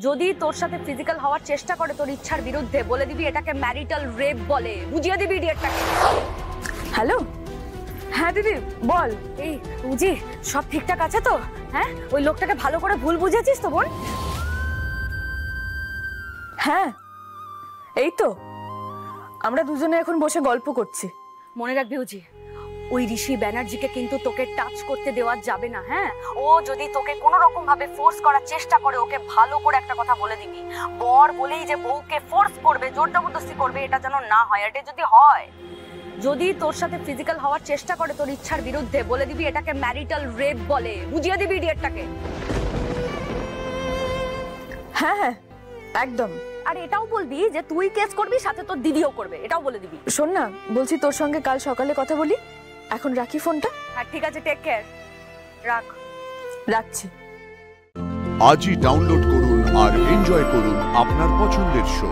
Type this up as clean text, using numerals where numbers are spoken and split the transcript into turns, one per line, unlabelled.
যদি তোর সাথে ফিজিক্যাল হওয়ার চেষ্টা করে তোর ইচ্ছার বিরুদ্ধে, বলে দিবি এটাকে ম্যারিটাল রেপ বলে, বুঝিয়ে দিবি ইডিয়েটটাকে।
হ্যালো, হ্যাঁ দিদি বল।
এই বুঝি সব ঠিকঠাক আছে তো? হ্যাঁ, ওই লোকটাকে ভালো করে ভুল বুঝেছিস তো বোন?
হ্যাঁ এই তো, আমরা দুজনে এখন বসে গল্প করছি।
মনে রাখবি উজি, ওই ঋষি ব্যানার্জিকে কিন্তু তোকে টাচ করতে দেওয়া যাবে না। হ্যাঁ, ও যদি তোকে কোনো রকম ভাবে ফোর্স করার চেষ্টা করে, ওকে ভালো করে একটা কথা বলে দিবি, বর বলেই যে বউকে ফোর্স করবে, জোর জবরদস্তি করবে, এটা যেন না হয়। এটা যদি হয়, যদি তোর সাথে ফিজিক্যাল হওয়ার চেষ্টা করে তোর ইচ্ছার বিরুদ্ধে, বলে দিবি এটাকে ম্যারিটাল রেপ বলে, বুঝিয়ে দিবি ইডিয়েটটাকে।
হ্যাঁ হ্যাঁ একদম।
আর এটাও বলবি যে তুই কেস করবি, সাথে তোর দিদিও করবে, এটাও বলে দিবি।
শোন না, বলছি তোর সঙ্গে কাল সকালে কথা বলি, এখন রাখি ফোনটা।
হ্যাঁ ঠিক আছে, টেক কেয়ার, রাখ।
রাখছি।
আজই ডাউনলোড করুন আর এনজয় করুন আপনার পছন্দের শো।